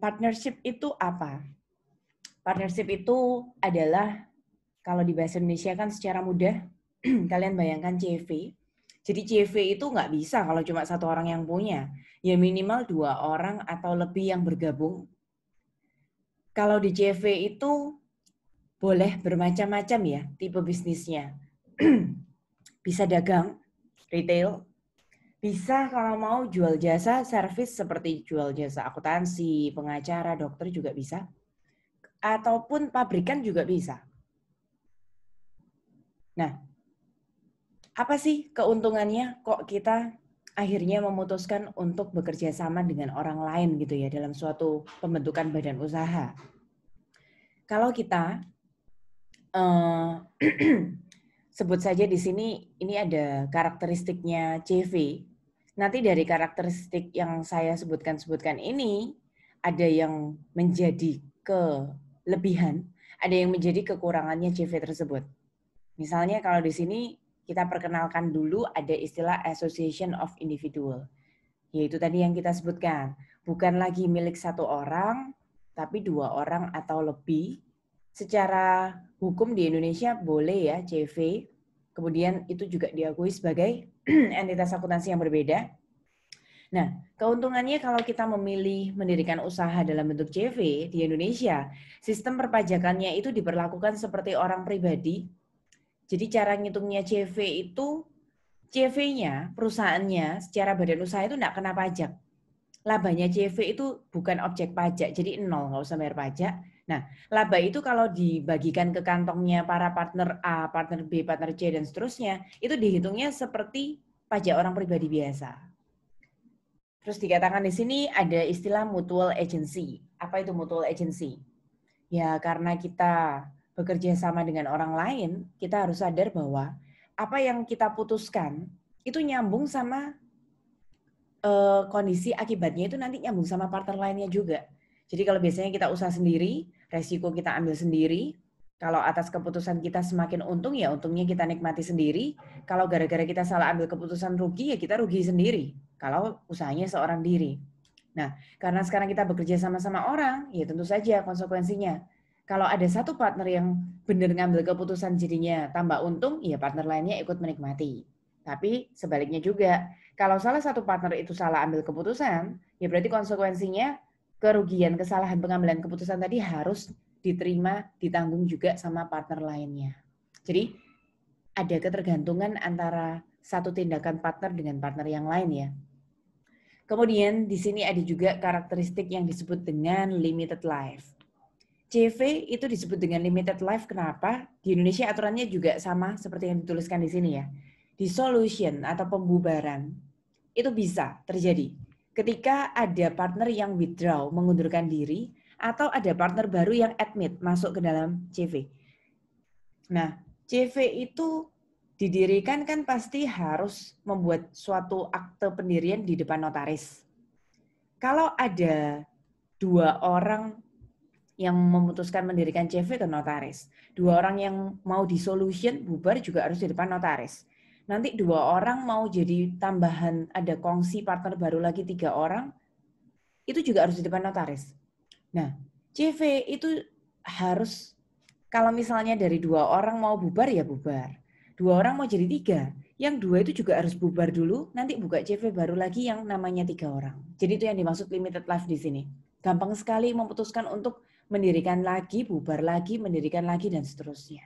Partnership itu apa? Partnership itu adalah, kalau di bahasa Indonesia kan secara mudah, kalian bayangkan CV. Jadi CV itu nggak bisa kalau cuma satu orang yang punya. Ya minimal 2 orang atau lebih yang bergabung. Kalau di CV itu boleh bermacam-macam ya tipe bisnisnya. Bisa dagang, retail, bisa kalau mau jual jasa, servis seperti jual jasa akuntansi, pengacara, dokter juga bisa. Ataupun pabrikan juga bisa. Nah, apa sih keuntungannya kok kita akhirnya memutuskan untuk bekerja sama dengan orang lain gitu ya dalam suatu pembentukan badan usaha? Kalau kita sebut saja di sini, ini ada karakteristiknya CV. Nanti dari karakteristik yang saya sebutkan ini, ada yang menjadi kelebihan, ada yang menjadi kekurangannya CV tersebut. Misalnya kalau di sini kita perkenalkan dulu ada istilah Association of Individual. Yaitu tadi yang kita sebutkan, bukan lagi milik satu orang, tapi 2 orang atau lebih. Secara hukum di Indonesia boleh ya CV, kemudian itu juga diakui sebagai entitas akuntansi yang berbeda. Nah, keuntungannya kalau kita memilih mendirikan usaha dalam bentuk CV di Indonesia, sistem perpajakannya itu diperlakukan seperti orang pribadi. Jadi cara ngitungnya CV itu, CV-nya, perusahaannya secara badan usaha itu enggak kena pajak. Labanya CV itu bukan objek pajak, jadi nol, nggak usah bayar pajak. Nah, laba itu kalau dibagikan ke kantongnya para partner A, partner B, partner C, dan seterusnya, itu dihitungnya seperti pajak orang pribadi biasa. Terus dikatakan di sini ada istilah mutual agency. Apa itu mutual agency? Ya, karena kita bekerja sama dengan orang lain, kita harus sadar bahwa apa yang kita putuskan itu nyambung sama kondisi akibatnya itu nanti nyambung sama partner lainnya juga. Jadi kalau biasanya kita usaha sendiri, resiko kita ambil sendiri. Kalau atas keputusan kita semakin untung, ya untungnya kita nikmati sendiri. Kalau gara-gara kita salah ambil keputusan rugi, ya kita rugi sendiri. Kalau usahanya seorang diri. Nah, karena sekarang kita bekerja sama-sama orang, ya tentu saja konsekuensinya. Kalau ada satu partner yang benar ngambil keputusan jadinya tambah untung, ya partner lainnya ikut menikmati. Tapi sebaliknya juga, kalau salah satu partner itu salah ambil keputusan, ya berarti konsekuensinya kerugian kesalahan pengambilan keputusan tadi harus diterima, ditanggung juga sama partner lainnya. Jadi ada ketergantungan antara satu tindakan partner dengan partner yang lain ya. Kemudian di sini ada juga karakteristik yang disebut dengan limited life. CV itu disebut dengan limited life, kenapa? Di Indonesia aturannya juga sama seperti yang dituliskan di sini ya. Dissolution atau pembubaran itu bisa terjadi ketika ada partner yang withdraw, mengundurkan diri, atau ada partner baru yang admit, masuk ke dalam CV. Nah, CV itu didirikan kan pasti harus membuat suatu akte pendirian di depan notaris. Kalau ada 2 orang yang memutuskan mendirikan CV ke notaris, 2 orang yang mau dissolution, bubar juga harus di depan notaris. Nanti 2 orang mau jadi tambahan, ada kongsi partner baru lagi 3 orang, itu juga harus di depan notaris. Nah, CV itu harus, kalau misalnya dari 2 orang mau bubar ya bubar. 2 orang mau jadi 3, yang 2 itu juga harus bubar dulu, nanti buka CV baru lagi yang namanya 3 orang. Jadi itu yang dimaksud limited life di sini. Gampang sekali memutuskan untuk mendirikan lagi, bubar lagi, mendirikan lagi, dan seterusnya.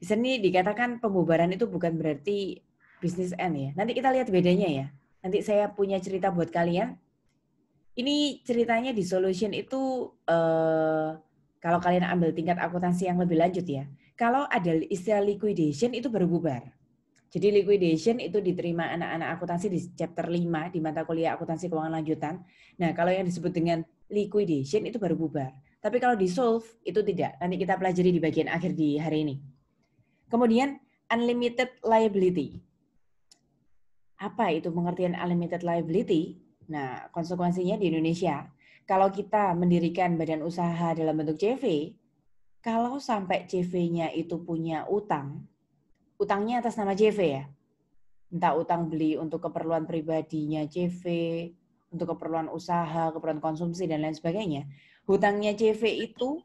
Di sini dikatakan pembubaran itu bukan berarti business end ya. Nanti kita lihat bedanya ya. Nanti saya punya cerita buat kalian. Ini ceritanya di solution itu kalau kalian ambil tingkat akuntansi yang lebih lanjut ya. Kalau ada istilah liquidation itu baru bubar. Jadi liquidation itu diterima anak-anak akuntansi di chapter 5 di mata kuliah akuntansi keuangan lanjutan. Nah, kalau yang disebut dengan liquidation itu baru bubar. Tapi kalau dissolve itu tidak. Nanti kita pelajari di bagian akhir di hari ini. Kemudian unlimited liability. Apa itu pengertian unlimited liability? Nah, konsekuensinya di Indonesia, kalau kita mendirikan badan usaha dalam bentuk CV, kalau sampai CV-nya itu punya utang, utangnya atas nama CV ya, entah utang beli untuk keperluan pribadinya CV, untuk keperluan usaha, keperluan konsumsi, dan lain sebagainya. Hutangnya CV itu,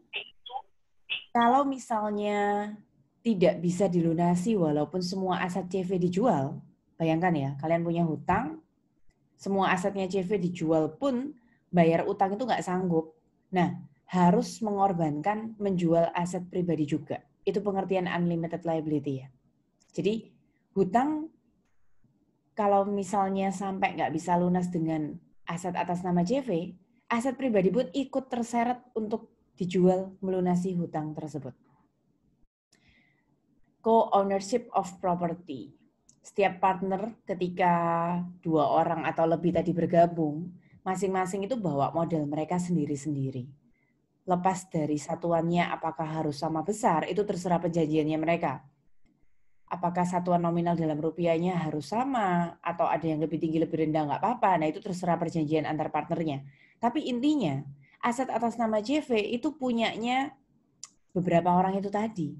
kalau misalnya tidak bisa dilunasi walaupun semua aset CV dijual, bayangkan ya, kalian punya hutang, semua asetnya CV dijual pun bayar utang itu nggak sanggup. Nah, harus mengorbankan menjual aset pribadi juga. Itu pengertian unlimited liability ya. Jadi hutang kalau misalnya sampai nggak bisa lunas dengan aset atas nama CV, aset pribadi pun ikut terseret untuk dijual melunasi hutang tersebut. Co-ownership of property. Setiap partner ketika 2 orang atau lebih tadi bergabung, masing-masing itu bawa modal mereka sendiri-sendiri. Lepas dari satuannya apakah harus sama besar, itu terserah perjanjiannya mereka. Apakah satuan nominal dalam rupiahnya harus sama, atau ada yang lebih tinggi, lebih rendah, nggak apa-apa. Nah, itu terserah perjanjian antar partnernya. Tapi intinya, aset atas nama JV itu punyanya beberapa orang itu tadi.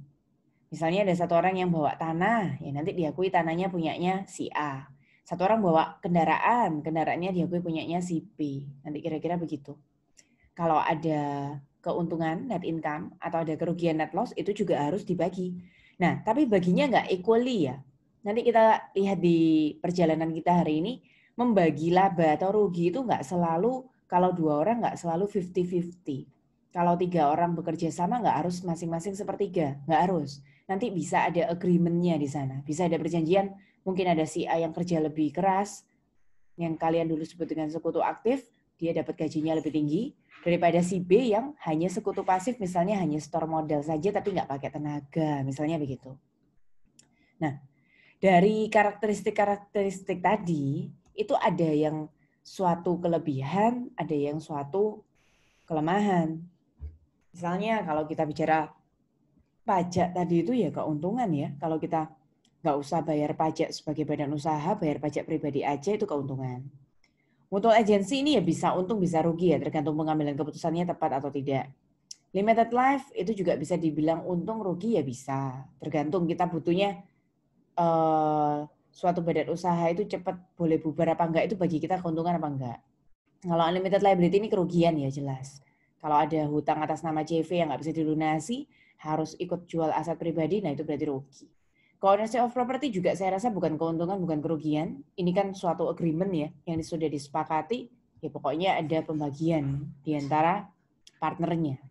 Misalnya ada satu orang yang bawa tanah, ya nanti diakui tanahnya punyanya si A. Satu orang bawa kendaraan, kendaraannya diakui punyanya si B. Nanti kira-kira begitu. Kalau ada keuntungan net income atau ada kerugian net loss, itu juga harus dibagi. Nah, tapi baginya nggak equally ya. Nanti kita lihat di perjalanan kita hari ini, membagi laba atau rugi itu nggak selalu, kalau 2 orang nggak selalu 50-50. Kalau 3 orang bekerja sama nggak harus masing-masing sepertiga, nggak harus. Nanti bisa ada agreement-nya di sana. Bisa ada perjanjian, mungkin ada si A yang kerja lebih keras, yang kalian dulu sebut dengan sekutu aktif, dia dapat gajinya lebih tinggi, daripada si B yang hanya sekutu pasif, misalnya hanya store modal saja tapi nggak pakai tenaga, misalnya begitu. Nah, dari karakteristik-karakteristik tadi, itu ada yang suatu kelebihan, ada yang suatu kelemahan. Misalnya kalau kita bicara pajak tadi itu ya keuntungan ya. Kalau kita nggak usah bayar pajak sebagai badan usaha, bayar pajak pribadi aja itu keuntungan. Mutual agency ini ya bisa untung bisa rugi ya, tergantung pengambilan keputusannya tepat atau tidak. Limited life itu juga bisa dibilang untung rugi ya bisa. Tergantung kita butuhnya suatu badan usaha itu cepat boleh bubar apa enggak, itu bagi kita keuntungan apa enggak. Kalau unlimited liability ini kerugian ya jelas. Kalau ada hutang atas nama CV yang nggak bisa dilunasi, harus ikut jual aset pribadi, nah itu berarti rugi. Co-ownership of property juga saya rasa bukan keuntungan, bukan kerugian. Ini kan suatu agreement ya, yang sudah disepakati, ya pokoknya ada pembagian di antara partnernya.